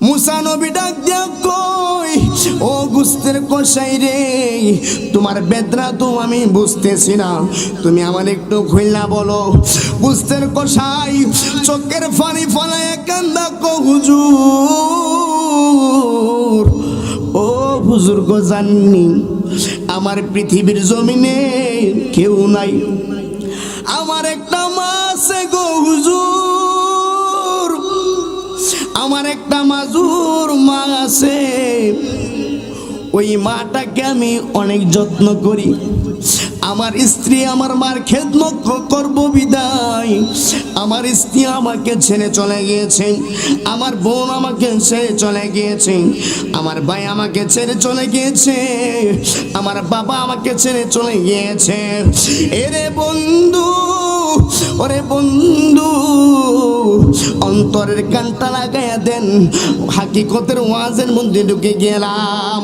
মুসা নবী ডাক দিয়া কই, ও গোস্তের কষাই রে, তোমার বেদনা তো আমি বুঝতেছি না, তুমি আমার একটু খুলনা বলো। গোস্তের কষাই চোখের পানি ফলায় কান্দা কো, হুজুর, ও হুজুর গো, জাননি আমার পৃথিবীর জমিনে কেউ নাই, আমার একটা মা আছে গো হুজুর, আমার একটা মাজুর মা আছে, ওই মাটাকে আমি অনেক যত্ন করি। আমার স্ত্রী আমার মার খেদমত করব বিদায় আমার স্ত্রী আমাকে ছেড়ে চলে গিয়েছে, আমার বোন আমাকে ছেড়ে চলে গিয়েছে, আমার ভাই আমাকে ছেড়ে চলে গিয়েছে, আমার বাবা আমাকে ছেড়ে চলে গিয়েছে। এরে বন্ধু, ওরে বন্ধু, অন্তরের কানটা লাগাইয়া দেন, হাকিকতের ওয়াজের মধ্যে ঢুকে গেলাম।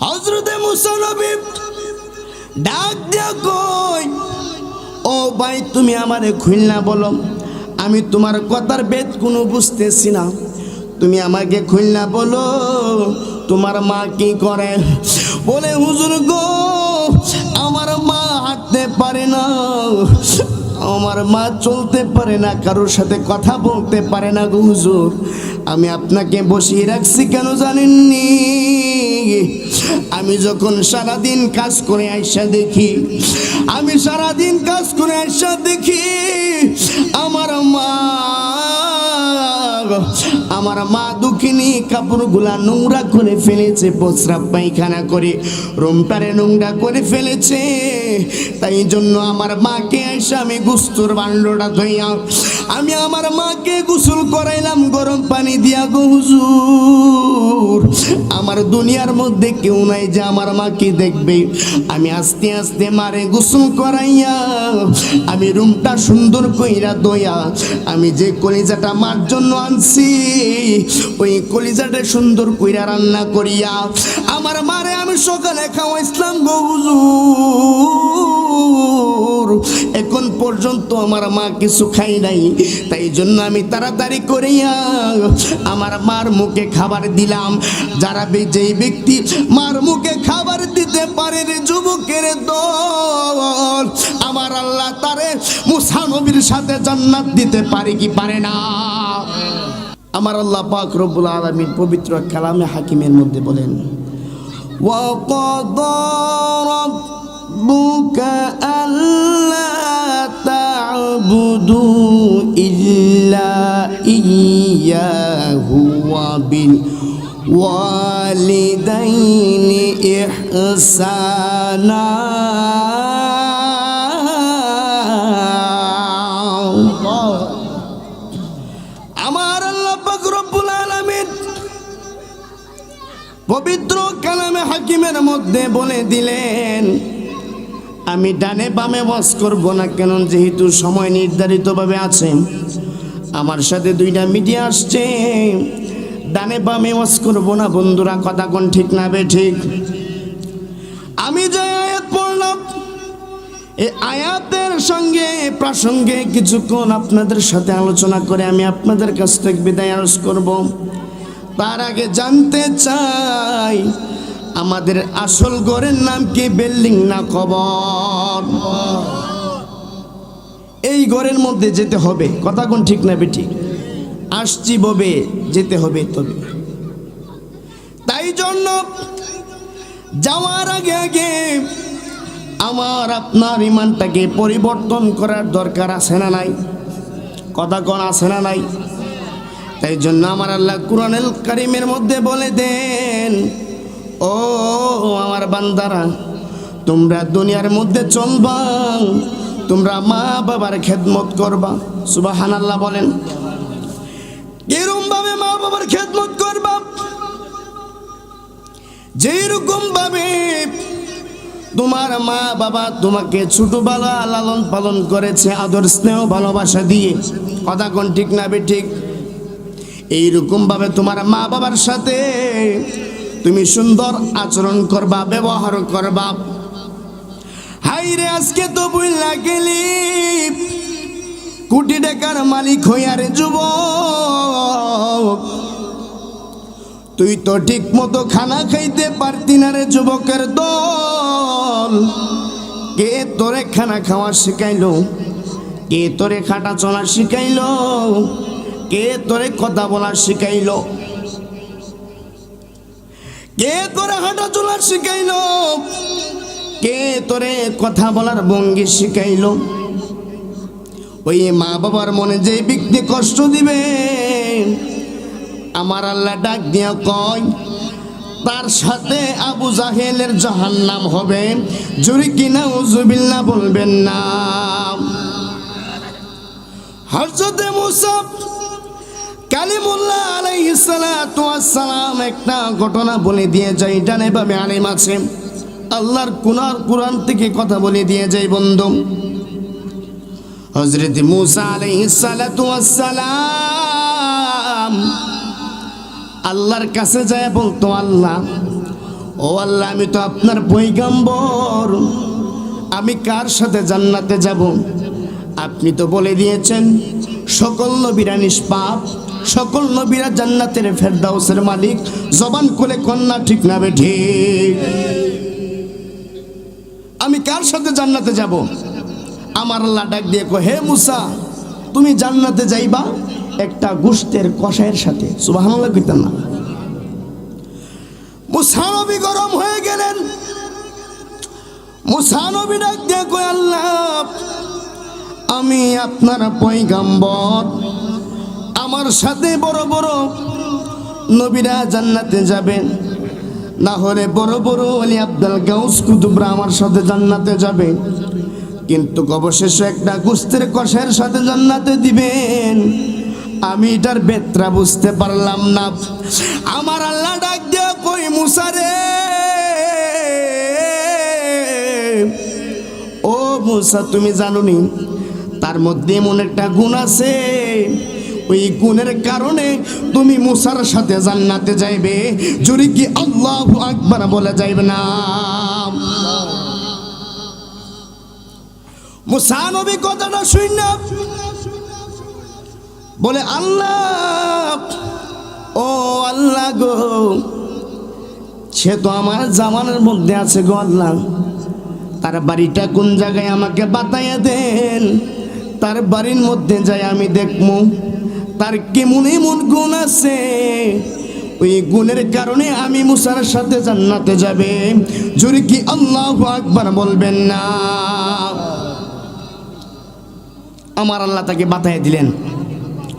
হযরতে মুসা নবী ডাক দিয়া কই, ও ভাই তুমি আমারে খুলনা বলো, আমি তোমার কথার বেদ কোনো বুঝতেছি না, তুমি আমাকে খুলনা বলো তোমার মা কি করে। বলে হুজুর গো, আমার মা হাঁটতে পারে না, আমার মা চলতে পারে না, কারোর সাথে কথা বলতে পারে না গো হুজুর। আমি আপনাকে বসিয়ে রাখছি কেন জানেননি? আমি যখন সারাদিন কাজ করে আইসা দেখি, আমি সারাদিন কাজ করে আইসা দেখি আমার মা দুঃখিনী কাপড়গুলা নোংরা করে ফেলেছে, প্রস্রাব পায়খানা করে রুমটারে নোংরা করে ফেলেছে। তাই জন্য আমার মাকে এসে আমি গুস্তর বান্ডটা ধইয়া আমি আমার মাকে গোসল করাইলাম গরম পানি দিয়া গো হুজুর। আমার দুনিয়ার মধ্যে কেউ নাই যে আমার মাকে দেখবে। আমি আস্তে আস্তে মারে গোসল করাইয়া আমি রুমটা সুন্দর কইরা দইয়া আমি যে কলিজাটা মার জন্য আনছি ওই কলিজাটা সুন্দর কইরা রান্না করিয়া আমার মারে আমি সকালে খাওয়াইছিলাম গো হুজুর। এখন পর্যন্ত আমার মা কিছু খাই নাই, তাই জন্য আমি তাড়াতাড়ি করিয়া আমার মার মুখে খাবার দিলাম। যারা যেই ব্যক্তি মার মুখে খাবার দিতে পারে রে যুবকের দল, আমার আল্লাহ তারে মুসা নবীর সাথে জান্নাত দিতে পারে কি পারে না? আমার আল্লাহ পাক রব্বুল আলামিন পবিত্র কালামে হাকিমের মধ্যে বলেন, ওয়া ক্বাদা রাব্বুকা আল্লা তা'বুদু ইল্লা ইয়্যাহু ওয়া বিল ওয়ালিদাইনি ইহসানা। আমার আল্লাহ পাক রব্বুল আলামিন পবিত্র কালামে হাকিমের মধ্যে বলে দিলেন, আমি ডানে বামে ওয়াজ করব না, কেন যেহেতু সময় নির্ধারিতভাবে আছে। আমার সাথে দুইটা মিডিয়া আসছে, ডানে বামে ওয়াজ করব না। বন্ধুরা কথা কোন ঠিক না বে ঠিক? আমি যে আয়াত পড়লাম এই আয়াতের সঙ্গে প্রাসঙ্গে কিছুক্ষণ আপনাদের সাথে আলোচনা করে আমি আপনাদের কাছ থেকে বিদায় আরজ করব। তার আগে জানতে চাই আমাদের আসল ঘরের নাম কি, বিল্ডিং না কবর? এই ঘরের মধ্যে যেতে হবে, কথা কোন ঠিক না বেঠিক? আসছি ববে যেতে হবে তবে। তাই জন্য যাওয়ার আগে আগে আমার আপনার ইমানটাকে পরিবর্তন করার দরকার আছে না নাই? কথা কোন আছে না নাই? তাই জন্য আমার আল্লাহ কুরআনুল কারীমের মধ্যে বলে দেন, ও আমার বান্দারা, তোমরা দুনিয়ার মধ্যে চলবা, তোমরা মা বাবার খেদমত করবা। সুবহানাল্লাহ বলেন। এরকম ভাবে মা বাবার খেদমত করবা যেরকম ভাবে তোমার মা বাবা তোমাকে ছোটবেলা লালন পালন করেছে আদর স্নেহ ভালোবাসা দিয়ে। কথা কোন ঠিক না বে ঠিক? এইরকম ভাবে তোমার মা বাবার সাথে তুমি সুন্দর আচরণ করবা, ব্যবহার করবা। হাইরে আজকে তো বুইলা গেলি কোটি টাকার মালিক হইয়ারে যুবক, তুই তো ঠিক মতো খানা খাইতে পারতি না রে যুবকের দল। কে তোরে খানা খাওয়া শিখাইলো? কে তোরে খাটা চলা শিখাইলো? কে তোরে কথা বলা শিখাইলো? কে তোরে হাঁটা চলা শিখাইলো? কে তোরে কথা বলার ভঙ্গি শিখাইলো? ওই মা বাবার মনে যে ব্যক্তি কষ্ট দিবে, আমার আল্লাহ ডাক দিয়া কয় তার সাথে আবু জাহেলের জাহান্নাম হবে। জোরে কি নাউজুবিল্লাহ বলবেন না? হযরত মুসা কালিমুল্লাহ আলাইহিস সালাতু ওয়াস সালাম একটা ঘটনা বলে দিয়ে যায়। ডানে বামে আলেম আছে, আল্লাহর কুরআন থেকে কথা বলে দিয়ে যায় বন্ধু। হযরত মুসা আলাইহিস সালাতু ওয়াস সালাম আল্লাহর কাছে যায় বলতো, আল্লাহ, ও আল্লাহ, আমি তো আপনার পয়গম্বর, আমি কার সাথে জান্নাতে যাব? আপনি তো বলে দিয়েছেন সকল নবীরা নিষ্পাপ, সকল নবীরা জান্নাতের ফেরদাউসের মালিক। জবান খুলে কন্যা ঠিক না বেঠিক? আমি কার সাথে জান্নাতে যাব? আমার আল্লাহ ডাক দিয়ে কয়, হে মুসা, তুমি জান্নাতে যাইবা একটা গোশতের কষায়ের সাথে। সুবহানাল্লাহ কইতেন না? মুসা নবী গরম হয়ে গেলেন। মুসা নবী ডাক দিয়ে কয়, আল্লাহ, আমি আপনার পয়গম্বর, আমার সাথে বড় বড় নবীরা জান্নাতে যাবেন, না হলে বড় বড় ওলি আব্দুল গাউস কুতুবরা আমার সাথে জান্নাতে যাবে, কিন্তু অবশেষে একটা গোশতের কষায়ের সাথে জান্নাতে দিবেন। আমি এটার বেত্রা বুঝতে পারলাম না। আমার আল্লাহ ডাক দিয়া কই, মুসা রে, ও মুসা, তুমি জানোনি তার মধ্যে এমন একটা গুণ আছে, ওই গুণের কারণে তুমি মুসার সাথে জান্নাতে যাইবে। জোরে কি আল্লাহু আকবার বলে যাইবে না? মুসা নবী কথাটা শুনে বলে, আল্লাহ, ও আল্লাহ গো, সে তো আমার জামানের মধ্যে আছে গো আল্লাহ, তার বাড়িটা কোন জায়গায় আমাকে বাতাইয়া দেন, তার বাড়ির মধ্যে যাই আমি দেখমু তার কেমন এমন গুণ আছে, ওই গুণের কারণে আমি মুসার সাথে জান্নাতে যাবে। জোরে কি আল্লাহু আকবার বলবেন না? আমার আল্লাহ তাকে বাতাইয়া দিলেন,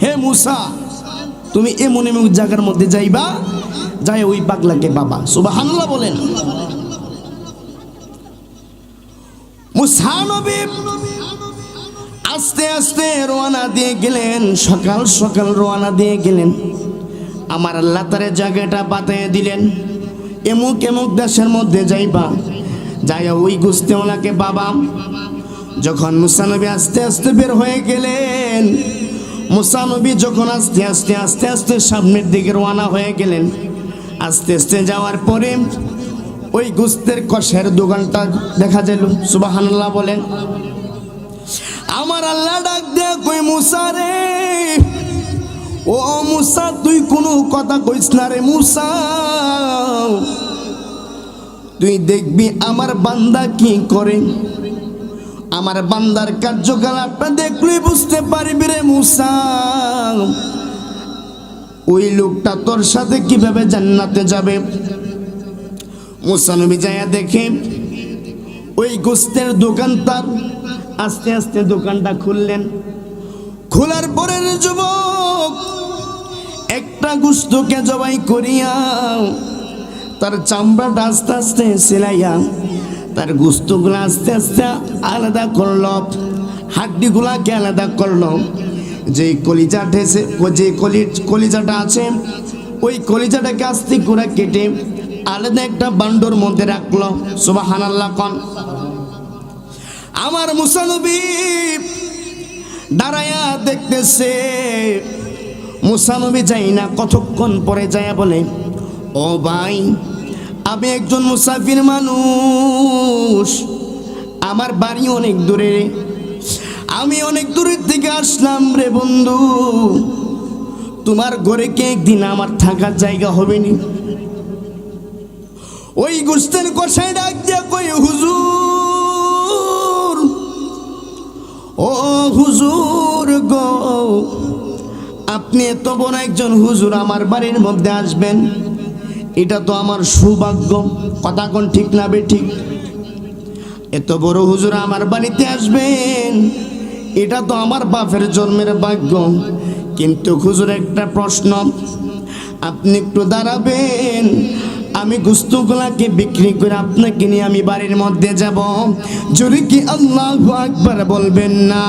হে মুসা, তুমি এমন এমন জায়গার মধ্যে যাইবা, যাই ওই পাগলাকে বাবা। সুবহানাল্লাহ বলেন। মুসা নবী আস্তে আস্তে রওনা দিয়ে গেলেন, সকাল সকাল রওনা দিয়ে গেলেন। আমার আল্লাহ তারে জায়গাটা বাতাইয়া দিলেন, এমুক এমুক দেশের মধ্যে যাইবা, যাই ওই গোশতওয়ালাকে বাবা। যখন মুসা নবী আস্তে আস্তে বের হয়ে গেলেন, মুসা নবী যখন আস্তে আস্তে আস্তে আস্তে সামনের দিকে রওনা হয়ে গেলেন, আস্তে আস্তে যাওয়ার পরে ওই গোশতের কষায়ের দোকানটা দেখা গেল। সুবহানাল্লাহ বলেন। আমার আল্লাহ ডাক দেয়া কই, মুসা রে, ও মুসা, তুই কোনো কথা কইস না রে মুসা, তুই দেখবি আমার বান্দা কি করে, আমার বান্দার কার্যকলাপটা দেখলেই বুঝতে পারবি রে মুসা, ওই লোকটা তোর সাথে কিভাবে জান্নাতে যাবে। মুসা নবী যায়া দেখে ওই গোশতের দোকানদার আস্তে আস্তে দোকানটা খুললেন। খোলার পরে যুবক একটা গোশতকে জবাই করিয়া তার চামড়াটা আস্তে আস্তে সেলাইয়া তার গোশতগুলো আস্তে আস্তে আলাদা করল, হাড্ডিগুলাকে আলাদা করল। যে কলিজা ঠেসে, যে কলিজাটা আছে, ওই কলিজাটাকে আস্তে করে কেটে আলাদা একটা বান্ডোর মধ্যে রাখলো। সুবহানাল্লাহ কোন। আমার মুসা নবী দাঁড়ায়া দেখতেছে। মুসা নবী যাই না, কতক্ষণ পরে যায়া বলে, ও ভাই, আমি একজন মুসাফির মানুষ, আমার বাড়ি অনেক দূরে, আমি অনেক দূরের থেকে আসলাম রে বন্ধু, তোমার ঘরে কে একদিন আমার থাকার জায়গা হবে নি? ওই গোস্তের কষাই ডাক দিয়া কই, হুজুর, ও হুজুর গো, আপনি এত বড় একজন হুজুর আমার বাড়ির মধ্যে আসবেন, এটা তো আমার সৌভাগ্য। কথা কোন ঠিক না বে ঠিক? এত বড় হুজুর আমার বাড়িতে আসবেন, এটা তো আমার বাপের জন্মের ভাগ্য। কিন্তু হুজুর একটা প্রশ্ন, আপনি একটু দাঁড়াবেন, আমি গোস্তগুলাকে বিক্রি করে আপনাকে নিয়ে আমি বাড়ির মধ্যে যাব। জোরে কি আল্লাহু আকবার বলবেন না?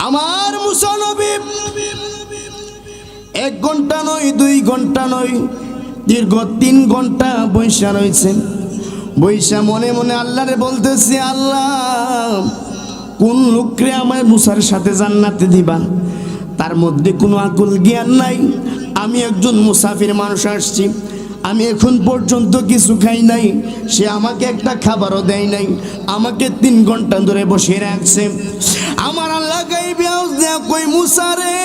আমার মুসা নবী 1 ঘন্টা নয়, 2 ঘন্টা নয়, দীর্ঘ 3 ঘন্টা বৈশা রয়েছে। বৈশা মনে মনে আল্লাহরে বলতেছে, আল্লাহ, কোন লোকরে আমার মুসার সাথে জান্নাতে দিবা? তার মধ্যে কোনো আকুল জ্ঞান নাই। আমি একজন মুসাফির মানুষ আসছি, আমি এখন পর্যন্ত কিছু খাই নাই, সে আমাকে একটা খাবারও দেয় নাই, আমাকে 3 ঘন্টা ধরে বসিয়ে রাখছে। আমার আল্লাহ গাইবে আওয়াজ দেয়া কই, মুসা রে,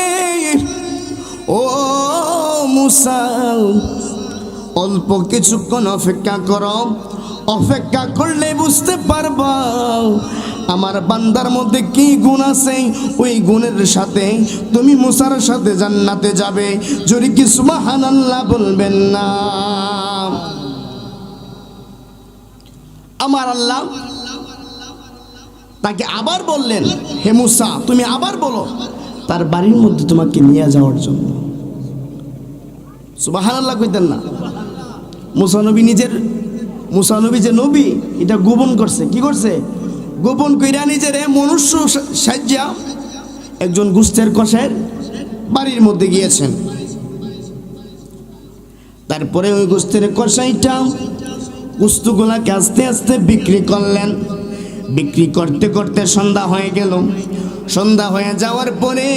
ও মুসা, অল্প কিছুক্ষণ অপেক্ষা করো, অপেক্ষা করলে বুঝতে পারবা আমার বান্দার মধ্যে কি গুণ আছে। ওই গুণের সাথে তুমি মুসার সাথে জান্নাতে যাবে। যদি কি সুবহানাল্লাহ বলবেন না? আমার আল্লাহ তাকে আবার বললেন, হে মুসা, তুমি আবার বলো তার বাড়ির মধ্যে তোমাকে নিয়ে যাওয়ার জন্য। সুবহানাল্লাহ কইতেন না? মুসা নবী যে নবী, এটা গোপন করছে। কি করছে? গোপন কইরা নিজের মনুষ্য সাজ্জা একজন গোস্তের কষাইয়ের বাড়ির মধ্যে গিয়েছেন। তারপরে ওই গোস্তের কষাইটা গোস্তগুলাকে আস্তে আস্তে বিক্রি করলেন। বিক্রি করতে করতে সন্ধ্যা হয়ে গেল। সন্ধ্যা হয়ে যাওয়ার পরে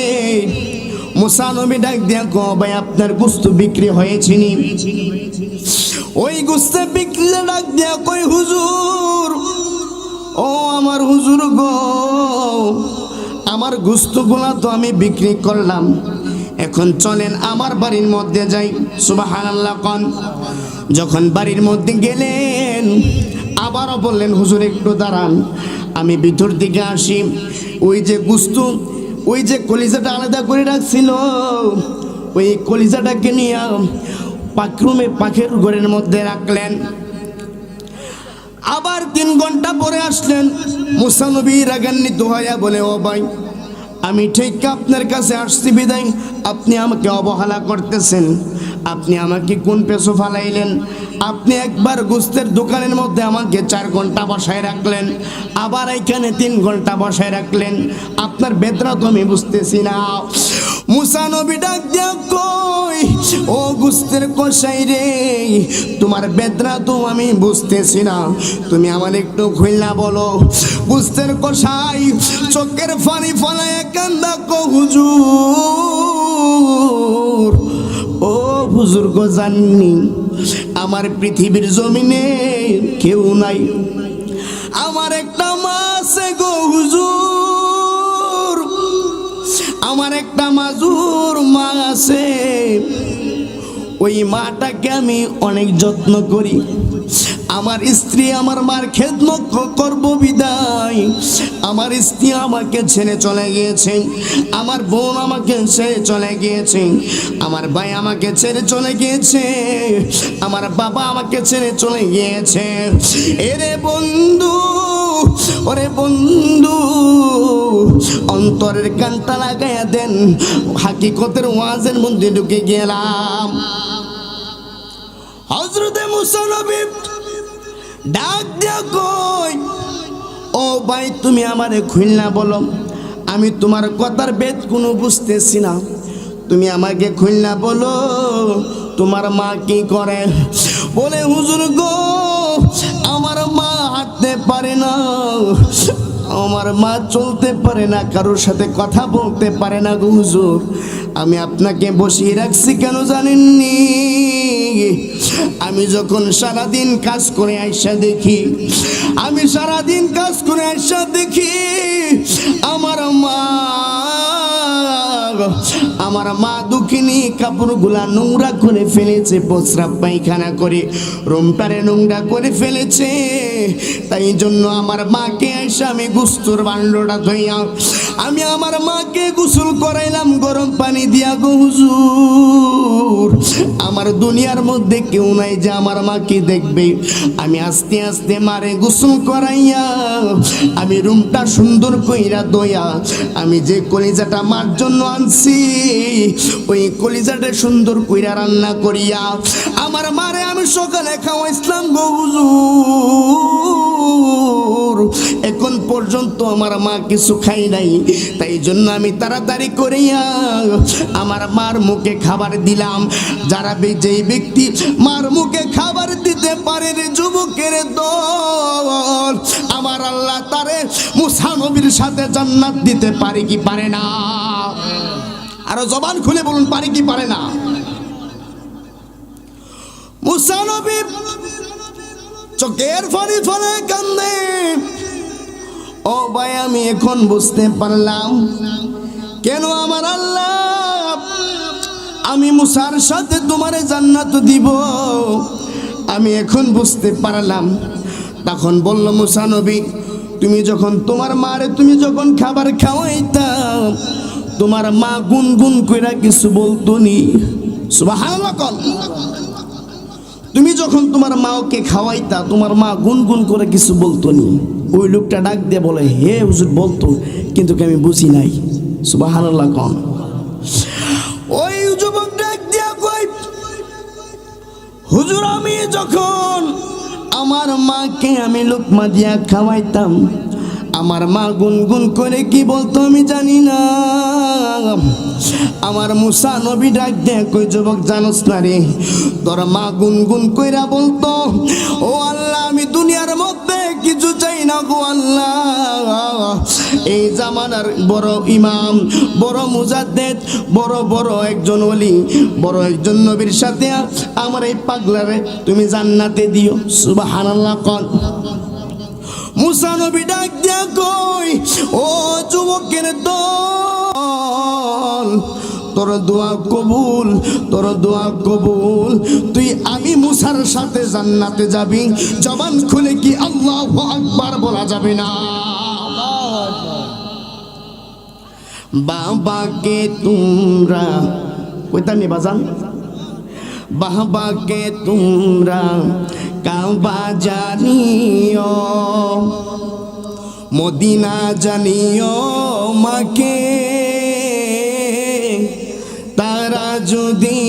মুসা নবী ডাক দিয়া কো, ভাই আপনার গোস্ত বিক্রি হয়েছে নি? ওই গোস্তে বিক্রি ডাক দিয়া কই, হুজুর, ও আমার হুজুর গো, আমার গোস্তগুলা তো আমি বিক্রি করলাম, এখন চলেন আমার বাড়ির মধ্যে যাই। সুবহানাল্লাহ কোন? যখন বাড়ির মধ্যে গেলেন, আবারও বললেন, হুজুর একটু দাঁড়ান, আমি ভিতর দিকে আসি। ওই যে গোস্ত, ওই যে কলিজাটা আলাদা করে রাখছিল, ওই কলিজাটাকে নিয়ে পাখরুমে পাখের ঘরের মধ্যে রাখলেন। আবার 3 ঘন্টা পরে আসলেন। মুসা নবী রাগান্বিত হইয়া বলে, ও ভাই, আমি ঠিক আপনার কাছে আসছি বিদায় আপনি আমাকে অবহেলা করতেছেন। আপনি আমাকে কোন পেছো ফালাইলেন? আপনি একবার গোস্তের দোকানের মধ্যে আমাকে 4 ঘন্টা বসায় রাখলেন, আবার এখানে 3 ঘন্টা বসায় রাখলেন। আপনার বেদনা তো আমি বুঝতেছি না। মুসা নবী ডাক দিয়া কই, ও গোস্তের কষাই রে, তোমার বেদনা তো আমি বুঝতেছি না, তুমি আমার একটু খুইলা বলো। গোস্তের কষাই চোখের পানি ফলায় কান্দা কো, হুজুর, ও হুজুর গো, জাননি আমার পৃথিবীর জমিনে কেউ নাই, আমার একটা মা আছে গো হুজুর, আমার একটা মাজুর মা আছে। ওই মাটাকে আমি অনেক যত্ন করি। আমার স্ত্রী আমার মার খেদমত করব বিদায় আমার স্ত্রী আমাকে ছেড়ে চলে গিয়েছে, আমার বোন আমাকে ছেড়ে চলে গিয়েছে, আমার ভাই আমাকে ছেড়ে চলে গিয়েছে, আমার বাবা আমাকে ছেড়ে চলে গিয়েছে। এরে বন্ধু, ওরে বন্ধু, অন্তরের কানটা লাগাইয়া দেন, হাকিকতের ওয়াজের মধ্যে ঢুকে গেলাম। হযরতে মুসা নবী ডাক দিয়া কই, ও ভাই তুমি আমারে খুলনা বলো, আমি তোমার কথার বেদ কোনো বুঝতেছি না, তুমি আমাকে খুলনা বলো তোমার মা কি করে? বলে হুজুর গো, আমার মা হাঁটতে পারে না, আমার মা চলতে পারে না, কারোর সাথে কথা বলতে পারে না গো হুজুর। আমি আপনাকে বসিয়ে রাখছি কেন জানেননি? আমি যখন সারাদিন কাজ করে আইসা দেখি, আমি সারাদিন কাজ করে আইসা দেখি আমার মা আমার মা দুঃখিনী কাপড়গুলা নোংরা করে ফেলেছে, প্রস্রাব পায়খানা করে রুমটারে নোংরা করে ফেলেছে। তাই জন্য আমার মাকে এসে আমি গুস্তুর বান্ডটা ধইয়া আমি আমার মাকে গোসল করাইলাম গরম পানি দিয়া। গো হুজুর, আমার দুনিয়ার মধ্যে কেউ নাই যে আমার মাকে দেখবে। আমি আস্তে আস্তে মারে গোসল করাইয়া আমি রুমটা সুন্দর কইরা দইয়া আমি যে কলিজাটা মার জন্য আনছি ওই কলিজাটা সুন্দর কইরা রান্না করিয়া আমার মারে আমি সকালে খাওয়াইছিলাম। গো হুজুর, এখন পর্যন্ত আমার মা কিছু খাই নাই। তাই জন্য আমি তাড়াতাড়ি করিয়া আমার মার মুখে খাবার দিলাম। যারা যেই ব্যক্তি মার মুখে খাবার দিতে পারে রে যুবকের দল, আমার আল্লাহ তারে মুসা নবীর সাথে জান্নাত দিতে পারে কি পারে না? আরো জবান খুলে বলুন, পারে কি পারে না? মুসা নবী চোখের ফানি ফলে কান্দে। ও ভাই, আমি এখন বুঝতে পারলাম কেন আমার আল্লাহ আমি মুসার সাথে তোমারে জান্নাত দিব। আমি এখন বুঝতে পারলাম। তখন বলল মুসা নবী, তুমি যখন তোমার মারে তুমি যখন খাবার খাওয়াইতাম তোমার মা গুনগুন কইরা কিছু বলতো নি? সুবহানাল্লাহ। তুমি যখন তোমার মাকে খাওয়াইতা তোমার মা গুনগুন করে কিছু বলতো নি? ওই লোকটা ডাক দিয়ে বলে, হে হুজুর বলতো, কিন্তু আমি বুঝি নাই। সুবহানাল্লাহ। কোন ওই যুবক ডাক দিয়া কই, হুজুর আমি যখন আমার মাকে আমি লোকমা দিয়া খাওয়াইতাম আমার মা গুনগুন করে কি বলতো আমি জানি না। আমার মুসা নবী ডাক দেয় কই, যুবক জানোস না রে, তোর মা গুনগুন কইরা বলতো, ও আল্লাহ আমি দুনিয়ার মধ্যে কিছু চাই না গো আল্লাহ। এই জামানার বড় ইমাম, বড় মুজাদ্দেদ, বড় বড় একজন ওলি, বড় একজন নবীর সাথে আমার এই পাগলারে তুমি জান্নাতে দিও। সুবহানাল্লাহ। কোন মুসা নবী ডাক দিয়া কই, ও যুবকের দল, তোর দোয়া কবুল, তোর দোয়া কবুল। তুই আমি মুসার সাথে জান্নাতে যাবি। জবান খুলে কি আল্লাহু আকবার বলা যাবে না? বাবাকে তোমরা কইতা নি বাজান, বাবাকে তোমরা কাবা জানিও, মদিনা জানিও মাকে। তারা যদি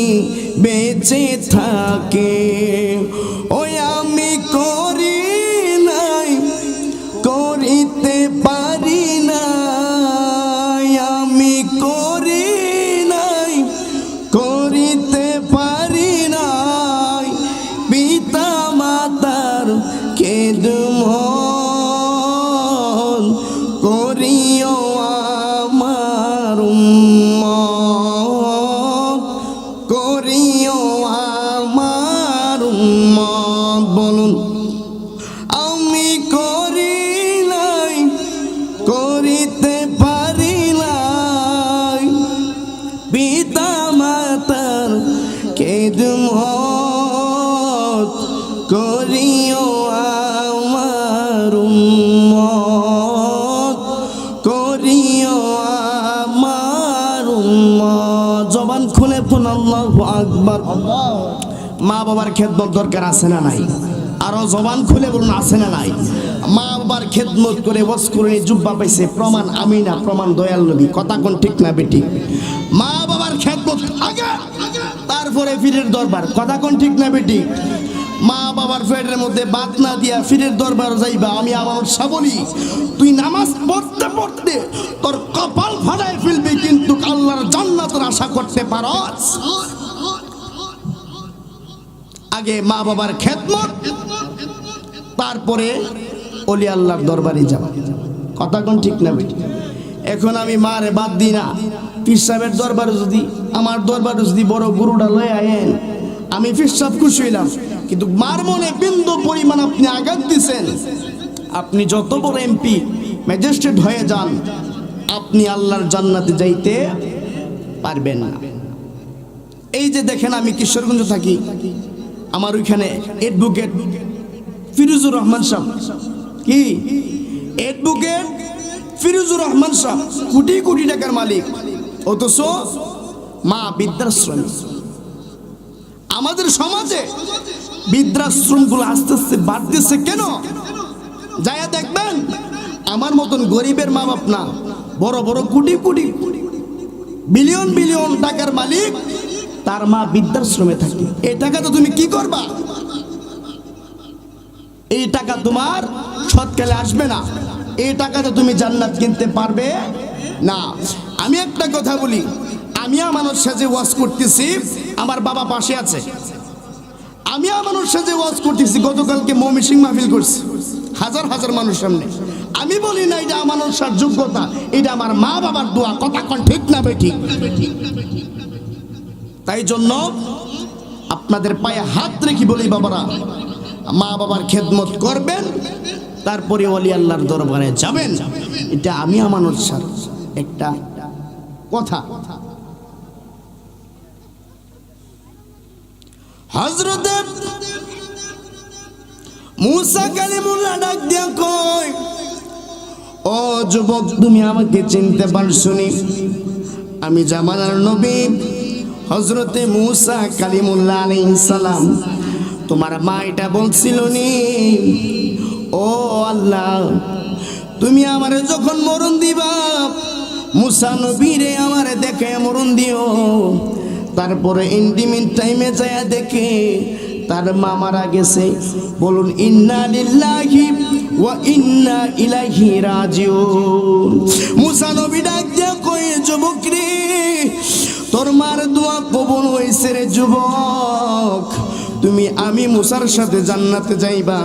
বেঁচে থাকে ওই আমি করি নাই, করিতে পারি নাই, আমি করি নাই, করিতে পারি নাই। পিতা মাতার খেদমত করিও আমার উম্মত, করিও আমার উম্মত। বলুন, আমি করি নাই, করিতে পারি নাই, পিতা মাতার খেদমত করিও আমার উম্মত, করিও আমার উম্মত। জবান খুলে পড়ুন আল্লাহু আকবার। মা বাবার খেদমত দরকার আছে না নাই? আরো জবান খুলে বলুন, আছে না নাই? মা বাবার খেদমত করে ওয়াজ করে জুব্বা পাইছে, প্রমাণ আমি না, প্রমাণ দয়াল নবী। কথা কোন ঠিক না বেটি? মা বাবার খেদমত আগে, তারপরে পীরের দরবার। কথা কোন ঠিক না বেটি? মা বাবার পেটের মধ্যে বাত না দিয়া পীরের দরবার যাইবা। আমি আমার বলি, তুই নামাজ পড়তে পড়তে তোর কপাল ফাটায় ফেলবি, কিন্তু আল্লাহর জান্নাতের আশা করতে পারস। আগে মা বাবার খেদমত, তারপরে ওলি আল্লাহর দরবারে যাওয়া। কথা কোন ঠিক না বেটি? এখন আমি মারে বাদ দিই না। পীর সাহেবের দরবারে যদি, আমার দরবারে যদি বড় গুরুটা লয়ে আয়েন, আমি পীর সাহেব খুশি হইলাম, কিন্তু মার মনে বিন্দু পরিমাণ আপনি আঘাত দিচ্ছেন, আপনি যত বড় এমপি ম্যাজিস্ট্রেট হয়ে যান, আপনি আল্লাহর জান্নাতে যাইতে পারবেন না। এই যে দেখেন, আমি কিশোরগঞ্জ থাকি, আমার ওইখানে অ্যাডভোকেট ফিরোজুর রহমান সাহেব, কি অ্যাডভোকেট ফিরোজুর রহমান সাহেব কোটি কোটি টাকার মালিক, অথচ মা বৃদ্ধাশ্রমী। আমাদের সমাজে বৃদ্ধাশ্রমগুলো আস্তে আস্তে বাড়তেছে কেন? যাইয়া দেখবেন, আমার মতন গরিবের মা বাপ না, বড় বড় কোটি কোটি বিলিয়ন বিলিয়ন টাকার মালিক, তার মা বৃদ্ধাশ্রমে থাকে। এই টাকা তো তুমি কি করবা? এই টাকা তোমার সৎকালে আসবে না। এই টাকাতে তুমি জান্নাত কিনতে পারবে না। আমি একটা কথা বলি, আমি আমানত সাজে ওয়াজ করতেছি, আমার বাবা পাশে আছে। আমি আমানত সাজে ওয়াজ করতেছি, গতকালকে ময়মনসিংহ মাহফিল করছি হাজার হাজার মানুষ সামনে। আমি বলি না এটা আমানত সার যোগ্যতা, এটা আমার মা বাবার দোয়া। কথা কোন ঠিক না বে ঠিক? তাই জন্য আপনাদের পায়ে হাত রেখে বলি, বাবারা মা বাবার খেদমত করবেন, তারপরে ওলি আল্লাহর দরবারে যাবেন। এটা আমি আমানত সার একটা কথা। হযরত মুসা কালিমুল্লাহ ডাক দিয়া কয়, ও যুবক, তুমি আমাকে চিনতে পারছনি? আমি জামানার নবী হযরতে মুসা কালিমুল্লাহ আলাইহিস সালাম। তোমার মা এটা বলছিল নি, ও আল্লাহ, তুমি আমারে যখন মরণ দিবা, মুসা নবীরে আমারে দেখে মরণ দিও। তারপরে ইন্টিমেট টাইমে যায় দেখে তার মা মারা গেছে। বলুন ইন্না লিল্লাহি ওয়া ইন্না ইলাইহি রাজিউন। মুসা নবী ডাক দিয়া কই, যুবক রে, তোর মার দোয়া কবুল হইছে রে যুবক। তুমি আমি মুসার সাথে জান্নাতে যাইবা।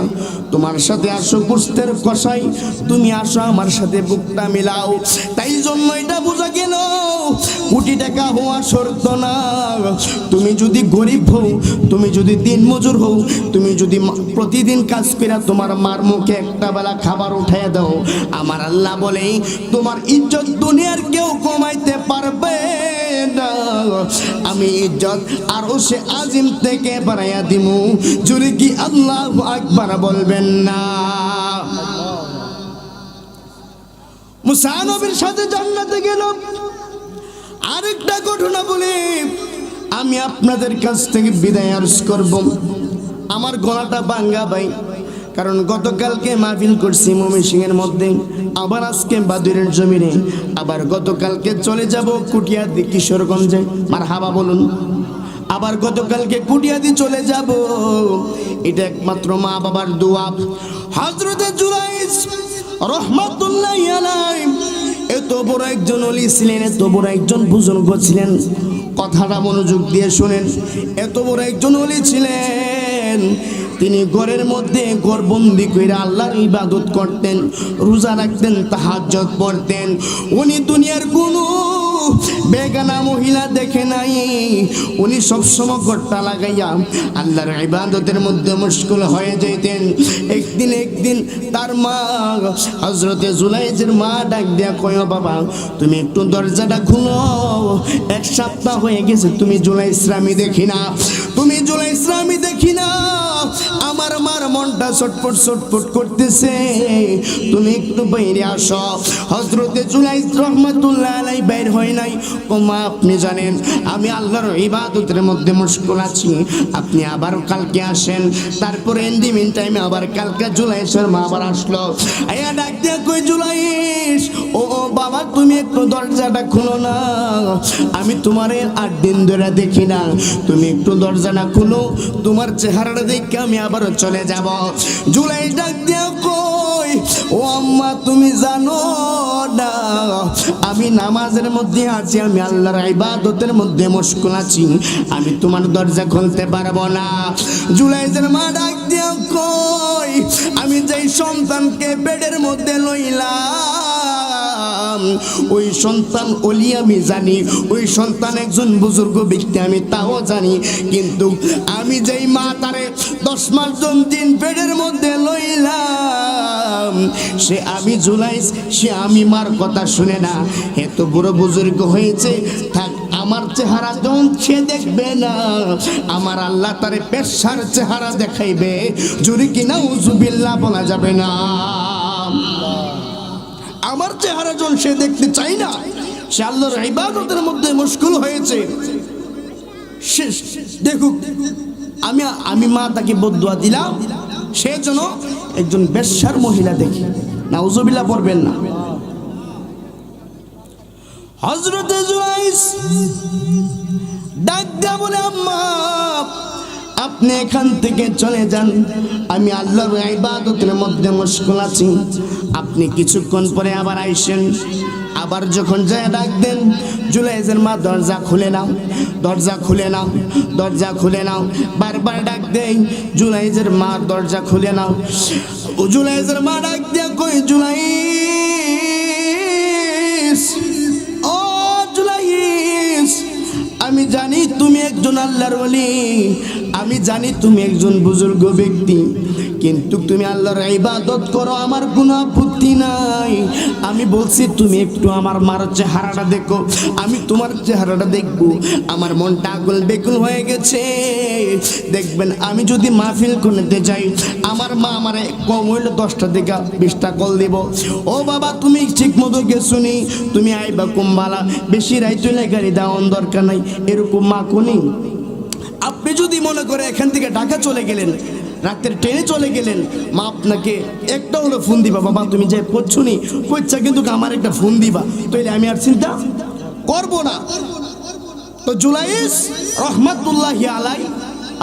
তোমার সাথে আসো গোস্তের কষাই, তুমি আসো আমার সাথে বুকটা মিলাও। তাই জন্য এটা বোঝা গেল, কোটি টাকা হওয়া শর্ত না। তুমি যদি গরিব হও, তুমি যদি দিন মজুর হও, তুমি যদি প্রতিদিন কাজ করে তোমার মার মুখে একটা বেলা খাবার উঠাইয়া দাও, আমার আল্লাহ বলে তোমার ইজ্জত দুনিয়ার কেউ কমাইতে পারবে না। আমি ইজ্জত আরশে আজিম থেকে বাড়াইয়া দিমু। জোরে কি আল্লাহু আকবার বলবেন না? মুসা নবীর সাথে জান্নাতে গেল। আরেকটা ঘটনা বলি, আমি আপনাদের কাছ থেকে বিদায় আরজ করব। আমার গলাটা ভাঙ্গা ভাই, কারণ গতকালকে মাহফিল করছি ময়মনসিংহের মধ্যে, আবার আজকে বাদুরের জমিনে, আবার গতকালকে চলে যাব কুটিয়াদি কিশোরগঞ্জে। মারহাবা বলুন। আবার গতকালকে কুটিয়াদি চলে যাব। এটা একমাত্র মা বাবার দোয়া। হযরত জুলাইস রহমাতুল্লাহি আলাইহি এত বড় একজন ওলি ছিলেন, এত বড় একজন বুজুর্গ ছিলেন। কথাটা মনোযোগ দিয়ে শুনেন। এত বড় একজন ওলি ছিলেন, তিনি ঘরের মধ্যে ঘরবন্দি করে আল্লাহর ইবাদত করতেন, রোজা রাখতেন, তাহাজ্জুদ পড়তেন। উনি দুনিয়ার কোনো বেগানা মহিলা দেখে নাই। উনি সবসময় ঘরটা লাগাইয়া আল্লাহর ইবাদতের মধ্যে মশগুল হয়ে যেতেন। একদিন তার মা হযরতে জুলাইসের মা ডাক দিয়া কয়, বাবা তুমি একটু দরজাটা খুলো, এক সপ্তাহ হয়ে গেছে তুমি জুলাইসরে আমি দেখি না, তুমি জুলাইসরে আমি দেখি না। আমার মার মনটা ছটফট ছটফট করতেছে, তুমি একটু বাইরে আসো। হযরতে জুলাইস রহমাতুল্লাহ আলাইহি বাইর হয় নাই। ও মা, আপনি জানেন আমি আল্লাহর ইবাদতের মধ্যে মশগুল আছি, আপনি আবার কালকে আসেন। তারপরে ইন্ডিমিন টাইমে আবার কালকে জুলাইসের মা আবার আসলো। আয়া ডাক দিয়া কই, জুলাইস ও বাবা, তুমি একটু দরজাটা খুলো না, আমি তোমারে 8 দিন ধরে দেখি না, তুমি একটু দরজাটা খুলো, তোমার চেহারাটা দেখে আমি আবার চলে যাব। জুলাইস ডাক দিয়া কই, ও আম্মা তুমি জানো না আমি নামাজের মধ্যে আছি, আমি আল্লাহর ইবাদতের মধ্যে মশগুল আছি, আমি তোমার দরজা খুলতে পারবো না। জুলাইসের মা ডাক দিয়া কই, আমি যেই সন্তানকে পেটের মধ্যে লইলাম ওই সন্তান ওলি আমি জানি, ওই সন্তান একজন বুজুর্গ ব্যক্তি আমি তাও জানি, কিন্তু আমি যেই মা তারে 10 মাস 10 দিন পেটের মধ্যে লইলাম, সে আমি জুলাইস, সে আমি মার কথা শুনে না, এত বড় বুজুর্গ হয়েছে, থাক আমার চেহারা যখন সে দেখবে না, আমার আল্লাহ তারে পেশার চেহারা দেখাইবে। জোরে কি নাউজুবিল্লাহ বলা যাবে না? আমার চেহারা যখন সে দেখতে চাই না, সে আল্লাহর ইবাদতের মধ্যে মশগুল হয়েছে, শেষ দেখুক। আমি মা তাকে বদদুয়া দিলাম, সে যেন একজন বেশ্যার মহিলা দেখে। নাউজুবিল্লাহ পড়বেন না। হযরত জুলাইস ডাক দিয়া বলে, আম্মা আপনি এখান থেকে চলে যান, আমি আল্লাহর ইবাদতের মধ্যে মশগুল আছি, আপনি কিছুক্ষণ পরে আবার আইসেন। আবার যখন যায় ডাক দেন, জুলাইসের মা দরজা খুলে নাও, দরজা খুলে নাও, দরজা খুলে নাও, বারবার ডাক দেই, জুলাইসের মা দরজা খুলে নাও। জুলাইসের মা ডাক দিয়া কই, জুলাইস, ও জুলাইস, আমি জানি তুমি একজন আল্লাহর ওলি, আমি জানি তুমি একজন বুজুর্গ ব্যক্তি, কিন্তু তুমি আল্লাহর ইবাদত করো, আমার কোনো আপত্তি নাই। আমি বলছি তুমি একটু আমার মার চেহারাটা দেখো, আমি তোমার চেহারাটা দেখবো। আমার মনটা আকুল বেকুল হয়ে গেছে। দেখবেন আমি যদি মাহফিল করতে যাই, আমার মা আমারে কম হইলে 10টা থেকে 20টা কল দিব, ও বাবা তুমি ঠিক মতো গেছুনি, তুমি আইবা কুম্বালা, বেশি রাইতুলে গাড়ি দেওয়ার দরকার নাই, এরকম মা কোনি। আপনি যদি মনে করে এখান থেকে ঢাকা চলে গেলেন, রাতের ট্রেনে চলে গেলেন, মা আপনাকে একটা হলো ফোন দিবা, বাবা তুমি যে পড়ছুনি কইছা কিন্তু আমার একটা ফোন দিবা, তাইলে আমি আর চিন্তা করব না। তো জুলাইস রহমাতুল্লাহি আলাই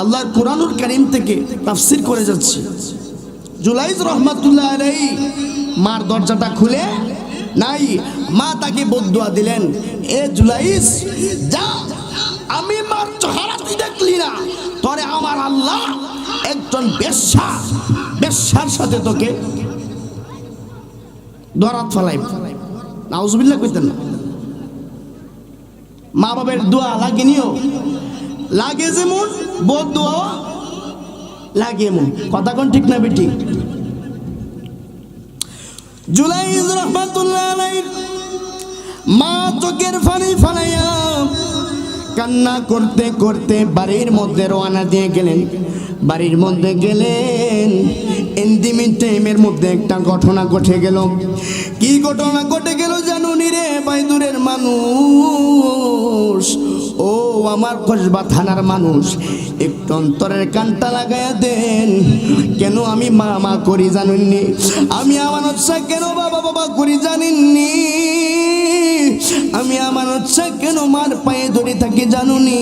আল্লাহর কোরআনুল কারীম থেকে তাফসীর করে যাচ্ছি। জুলাইস রহমাতুল্লাহ আলাই মার দরজাটা খুলে নাই, মা তাকে বদদুয়া দিলেন, এ জুলাইস যা, আমি মার চেহারা তুই দেখলি না, তোরে আমার আল্লাহ একজন বেশ্যার সাথে তোকে দরাত ফেলাই। নাউজুবিল্লাহ কইতেন না। মা বাবার দোয়া লাগেনিও, লাগে যেমন বদদুয়া লাগে এমন, কথা কোন ঠিক না বেটি? জুলাইস রাহমাতুল্লাহ আলাইহির মা চোখের পানি ফেলাইয়া কান্না করতে করতে বাড়ির মধ্যে রওনা দিয়ে গেলেন। বাড়ির মধ্যে গেলেন, ইন্দিমিন টাইমের মধ্যে একটা ঘটনা ঘটে গেল। কি ঘটনা ঘটে গেল জানুনি রে বাইদুরের মানুষ, ও আমার কসবা থানার মানুষ, একটু অন্তরের কানটা লাগাইয়া দেন। কেন আমি মা মা করি জানেননি? আমি আমানত শাহ কেন বাবা বাবা করি জানেননি? আমি আমানত শাহ কেন মার পায়ে ধরে থাকি জানুনি?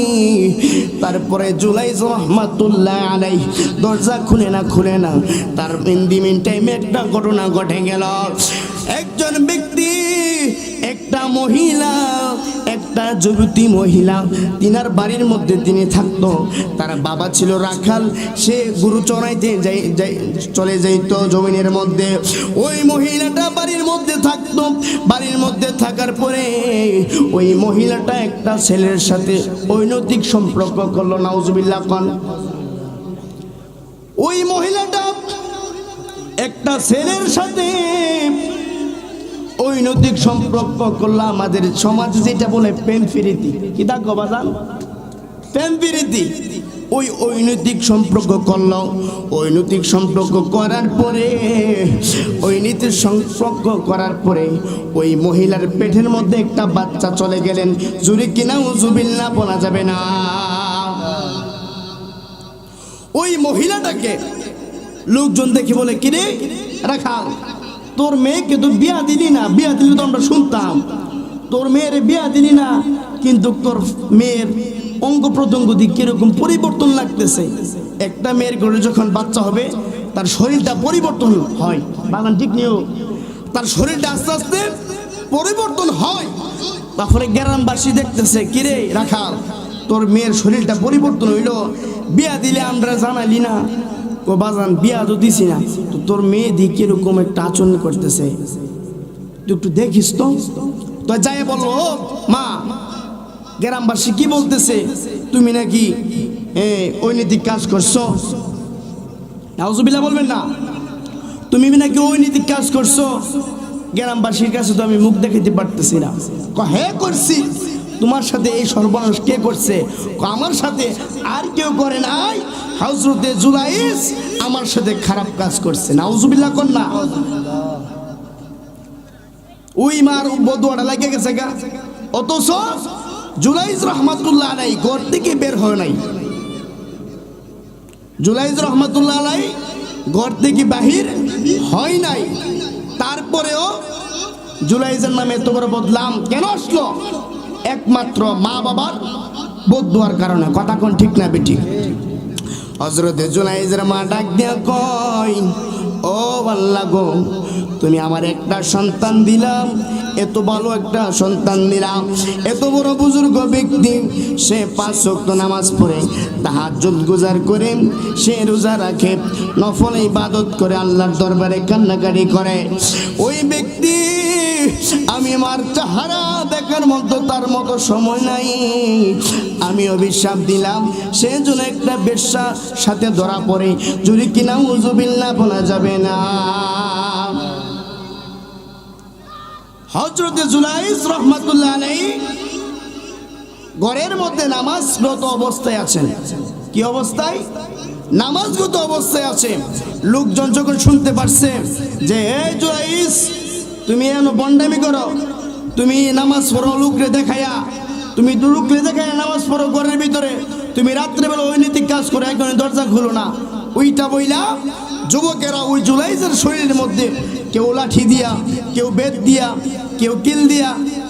তারপরে জুলাইস রহমাতুল্লাহ আলাই দরজা খুলে না, তার ইন্দিমিন টাইমে একটা ঘটনা ঘটে গেল। একজন ব্যক্তি, একটা মহিলা, একটা যুবতী মহিলা, তিনার বাড়ির মধ্যে তিনি থাকতো। তার বাবা ছিল রাখাল, সে গরু চড়াইতে চলে যাইত জমিনের মধ্যে। ওই মহিলাটা বাড়ির মধ্যে থাকতো। বাড়ির মধ্যে থাকার পরে ওই মহিলাটা একটা ছেলের সাথে অনৈতিক সম্পর্ক করলো। নাউজুবিল্লাহ খান। ওই মহিলাটা একটা ছেলের সাথে অনৈতিক সম্পর্ক করলো। আমাদের সমাজে যেটা বলে প্রেম প্রীতি, কি তা গবাজান? প্রেম প্রীতি। ওই অনৈতিক সম্পর্ক করলো। অনৈতিক সম্পর্ক করার পরে, অনৈতিক সম্পর্ক করার পরে ওই মহিলার পেটের মধ্যে একটা বাচ্চা চলে গেলেন। জুরি কিনা উজুবিল্লাহ বলা যাবে না। ওই মহিলাটাকে লোকজন দেখে বলে, কিরে রাখাল, তোর মেয়েকে তো বিয়া দিলি না, বিয়া দিলি তো আমরা শুনতাম, তোর মেয়ের বিয়া দিলি না, কিন্তু তোর মেয়ের অঙ্গ প্রত্যঙ্গ দিক কিরকম পরিবর্তন লাগতেছে। একটা মেয়ের ঘরে যখন বাচ্চা হবে তার শরীরটা পরিবর্তন হয়, বাগান ঠিক নিও, তার শরীরটা আস্তে আস্তে পরিবর্তন হয়। তারপরে গ্রামবাসী দেখতেছে, কিরে রাখাল, তোর মেয়ের শরীরটা পরিবর্তন হইলো, বিয়া দিলে আমরা জানালি না? ও বাজান, বিয়া তো দিছি না, তো তোর মেয়ে দিয়ে কিরকম একটা আচরণ করতেছে, তুই একটু দেখিস তো। তো যাই বলো, মা, গ্রামবাসী কি বলতেছে, তুমি নাকি অনৈতিক কাজ করছো। নাউজুবিল্লাহ বলবেন না। তুমি নাকি অনৈতিক কাজ করছো। গ্রামবাসীর কাছে তো আমি মুখ দেখাইতে পারতেছি না। হ্যাঁ করছি। তোমার সাথে এই সর্বনাশ কে করছে? আমার সাথে আর কেউ করে নাই, হযরতে জুলাইস আমার সাথে খারাপ কাজ করছে। নাউজুবিল্লাহ কোন না। ওই মার বদুয়াটা লাগে গেছে গা। অথচ জুলাইস রহমাতুল্লাহ আলাইহি ঘর থেকে বের হয় নাই। জুলাইস রহমাতুল্লাহ আলাইহি ঘর থেকে বাহির হয় নাই। তারপরেও জুলাইসের নামে এত বড় বদনাম কেন আসলো? একমাত্র মা বাবার বদদুয়ার কারণে। কথা কোন ঠিক না বেটি? হযরতে জুলাইসের মা ডাক দিয়া কয়, ও আল্লাহ গো, তুমি আমার একটা সন্তান দিলাম, এত ভালো একটা সন্তান দিলাম, এত বড় বুজুর্গ ব্যক্তি, সে 5 ওয়াক্ত নামাজ পড়ে, তাহাজ্জুদ গুজার করে, সে রোজা রাখে, নফল ইবাদত করে, আল্লাহর দরবারে কান্নাকাটি করে। ওই ব্যক্তি আমি আমার চেহারা দেখার মতো তার মতো সময় নাই, আমি অভিশাপ দিলাম সে যেন একটা বেশ্যার সাথে ধরা পড়ে। যদি কিনা উযুবিল্লাহ বলা যাবে না। হযরতে জুলাইস রহমাতুল্লাহ আলাইহি ঘরের মধ্যে নামাজরত অবস্থায় আছেন। কি অবস্থায়? নামাজগত অবস্থায় আছে। লোকজন যখন শুনতে পারছে যে এই জুলাইস তুমি এনো বন্ডামি করো, তুমি নামাজ পড়ো লোকরে দেখায়া, তুমি লোকরে দেখায়া নামাজ পড়ো ঘরের ভিতরে, তুমি রাত্রেবেলা অনৈতিক কাজ করে, এখন দরজা খুলো না, ওইটা বইলা যুবকেরা ওই জুলাইসের শরীরের মধ্যে কেউ লাঠি দিয়া, কেউ বেত দিয়া, কেউ কিল দিয়া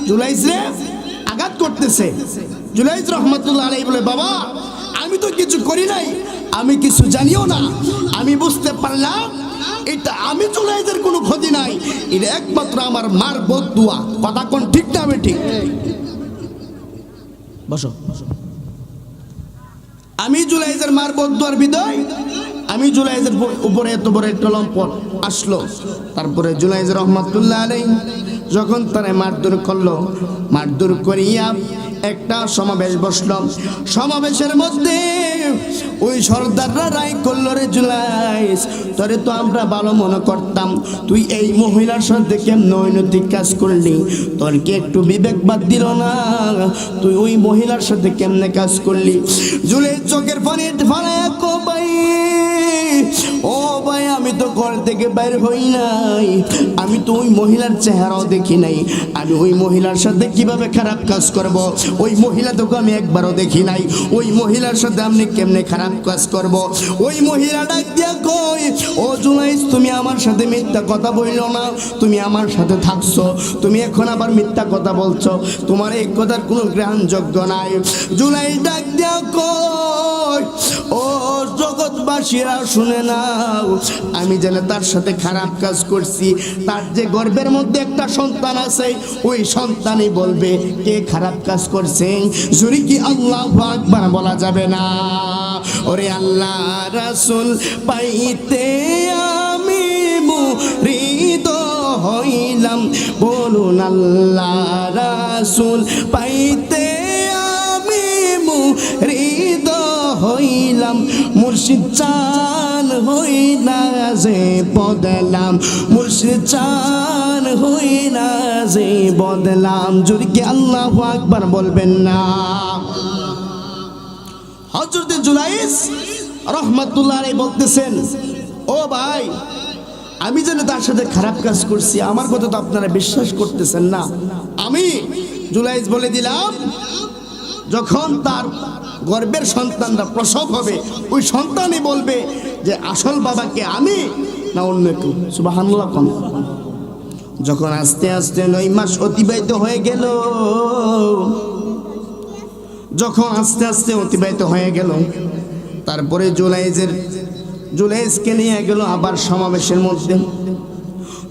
জুলাইসরে আঘাত করতেছে। জুলাইস রহমাতুল্লাহ আলাইহি বলে, বাবা আমি তো কিছু করি নাই, আমি কিছু জানিও না, আমি বুঝতে পারলাম এটা আমি জুলাইসের কোনো ক্ষতি নাই, এটা একমাত্র আমার মার বদদুয়া। কথা কোন ঠিক না বেঠিক? বসো। আমি জুলাইসের মার বদদুয়ার বিদায়, আমি জুলাইসের উপরে এত বড় একটা লম্পট আসলো। তারপরে জুলাইস রহমাতুল্লাহ আলাইহি যখন তারা মারধর করলো, মারধর করিয়া একটা সমাবেশ বসলো। সমাবেশের মধ্যে ওই সর্দাররা রায় করলো, রে জুলাইস তোরে তো আমরা ভালো মনে করতাম, তুই এই মহিলার সাথে কেমন অনৈতিক কাজ করলি? তোর কি একটু বিবেক বাদ দিল না? তুই ওই মহিলার সাথে কেমনে কাজ করলি? জুলাইস চোখের পানি ফালায়া কো, ভাই ও ভাই আমি তো ঘর থেকে বাইর হই নাই, আমি তো ওই মহিলার চেহারাও দেখি নাই, আমি ওই মহিলার সাথে কিভাবে খারাপ কাজ করব? ওই মহিলা তোকে আমি একবারও দেখি নাই, ওই মহিলার সাথে আপনি কেমনে খারাপ কাজ করব? ওই মহিলা ডাক দিয়া কই, ও জুলাইস তুমি আমার সাথে মিথ্যা কথা বললো না, তুমি আমার সাথে থাকছো, তুমি এখন আবার মিথ্যা কথা বলছো, তোমার এই কথার কোনো গ্রহণযোগ্য নাই। জুলাইস ডাক দিয়া কই, ও জগৎবাসীরা শুনে নাও, আমি যেন তার সাথে খারাপ কাজ করছি, তার যে গর্ভের মধ্যে একটা সন্তান আছে, ওই সন্তানই বলবে কে খারাপ কাজ করছে। জোরে কি আল্লাহু আকবার বলা যাবে না? ওরে আল্লাহ রাসূল পাইতে আমি মুরিদ হইলাম, বলুন আল্লাহ রাসূল পাইতে আমি মুরিদ হইলাম, মুর্শিদ চান হই না যে বদলাম, মুর্শিদ চান হই না যে বদলাম। জোরে কি আল্লাহু আকবার বলবেন না? হযরতে জুলাইস রহমাতুল্লাহ আলাইহি বলতেছেন, ও ভাই আমি যেন তার সাথে খারাপ কাজ করছি, আমার কথা তো আপনারা বিশ্বাস করতেছেন না। আমি জুলাইস বলে দিলাম, যখন তার গর্ভের সন্তানরা প্রসব হবে, ওই সন্তানই বলবে যে আসল বাবাকে আমি না অন্য কেউ। সুবহানাল্লাহ। যখন আস্তে আস্তে 9 মাস অতিবাহিত হয়ে গেল, যখন আস্তে আস্তে অতিবাহিত হয়ে গেল, তারপরে জুলাইসকে নিয়ে গেল আবার সমাবেশের মধ্যে।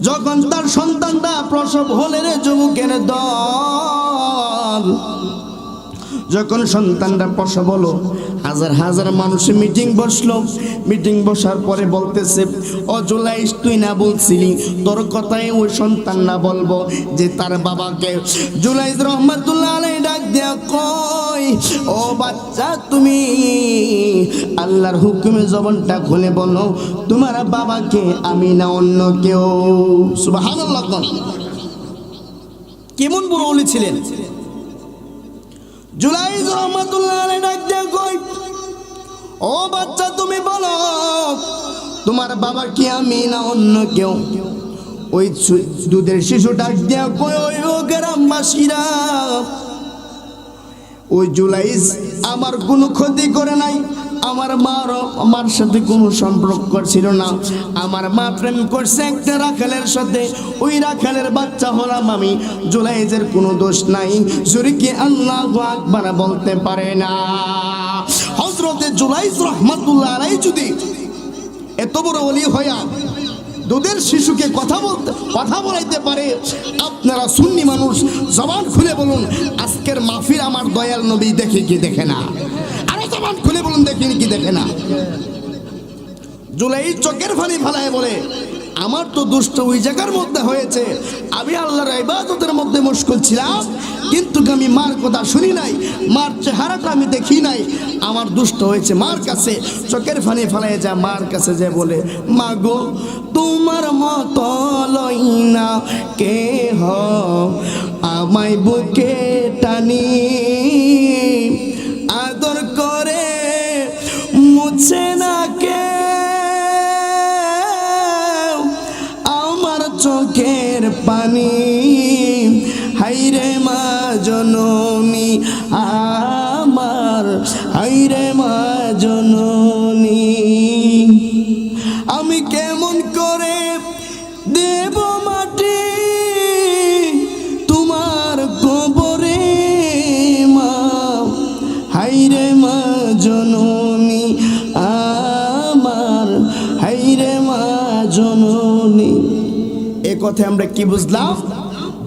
যখন তার সন্তানটা প্রসব হলে, রে যুবকের দল, যখন সন্তানটা প্রসব হলো, হাজার হাজার মানুষের মিটিং বসলো। মিটিং বসার পরে বলতেছে, ও জুলাইস তুই না বলছিলি তোর কথাই ওই সন্তান না বলবো যে তার বাবাকে? জুলাইস রহমাতুল্লাহ আলাইহি ডাক দিয়া কই, ও বাচ্চা তুমি আল্লাহর হুকুমে জবানটা খুলে বলো, তোমার বাবাকে আমি না অন্য কেউ। সুবহানাল্লাহ। কেমন বড় ওলি ছিলেন! জুলাইস রহমাতুল্লাহ আলাইহি ডাক দিয়ে কই, ও বাচ্চা তুমি বলো তোমার বাবা কি আমি না অন্য কেউ? ওই দুধের শিশু ডাক দিয়া কই, ওই ও গ্রামবাসীরা, ওই জুলাইস আমার কোনো ক্ষতি করে নাই, আমার সাথে কোনো সম্পর্ক ছিল না। আমার মা প্রেম করছে একটা রাখালের সাথে, ওই রাখালের বাচ্চা হলাম আমি, জুলাইসের কোনো দোষ নাই। জোরে কি আল্লাহু আকবার বলতে পারে না? হযরতে জুলাইস রাহমাতুল্লাহ আলাইহি যদি এত বড় ওলি হইয়া দুধের শিশুকে কথা বলাইতে পারে, আপনারা সুন্নি মানুষ জবান খুলে বলুন আজকের মাহফিল আমার দয়াল নবী দেখে কি দেখে না? আরো জবান খুলে বলুন দেখেন কি দেখে না? জুলাইস চোখের পানি ফেলায় বলে, আমার তো দুষ্ট ওই জায়গার মধ্যে হয়েছে, আমি আল্লাহর ইবাদতের মধ্যে মুশকুল ছিলাম, কিন্তু আমি মার কথা শুনি নাই, মার চেহারাটা আমি দেখি নাই, আমার দুষ্ট হয়েছে মার কাছে। চোখের পানি ফেলায় যা মার কাছে যে বলে, মা গো তোমার মতো লইনা কে হ আমায় বুকে টানি, আদর করে মুছে না কে চোখের পানি, হাইরে মা জননী আমার, হাইরে মা জননী, আমি কেমন করে দেব মাটি তোমার কবরে মা, হাইরে মা জননী আমার, হাইরে মা জননী। এ কথা আমরা কি বুঝলাম?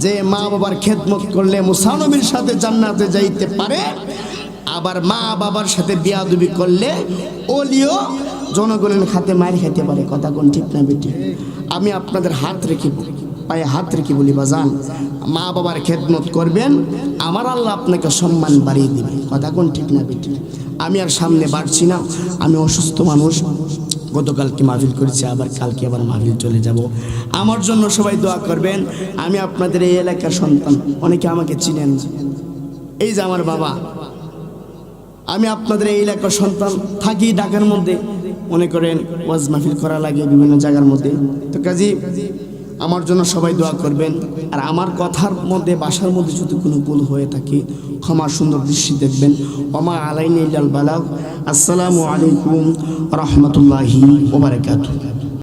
যে মা বাবার খেদমত করলে মুসা নবীর সাথে জান্নাতে যাইতে পারে, আবার মা বাবার সাথে বিয়াদবি করলে ওলিও জনগণের হাতে মার খাইতে পারে। কথা কোন ঠিক না বেটি? আমি আপনাদের হাত রেখে পায়ে হাত রেখে বলি বাজান, মা বাবার খেদমত করবেন, আমার আল্লাহ আপনাকে সম্মান বাড়িয়ে দিবে। কথা কোন ঠিক না বেটি? আমি আর সামনে বাড়ছি না, আমি অসুস্থ মানুষ, গতকালকে মাহফিল করেছি, আবার কালকে আবার মাহফিল চলে যাব। আমার জন্য সবাই দোয়া করবেন। আমি আপনাদের এই এলাকার সন্তান, অনেকে আমাকে চিনেন, এই যে আমার বাবা, আমি আপনাদের এই এলাকার সন্তান, থাকি ঢাকার মধ্যে, মনে করেন ওয়াজ মাহফিল করা লাগে বিভিন্ন জায়গার মধ্যে, তো কাজী আমার জন্য সবাই দোয়া করবেন। আর আমার কথার মধ্যে বাসার মধ্যে যদি কোনো ভুল হয়ে থাকে ক্ষমা সুন্দর দৃষ্টি দেখবেন। ওমা আলাইনা ইল্লাল বালাগ। আসসালামু আলাইকুম রহমতুল্লাহি ওয়া বারাকাতুহু।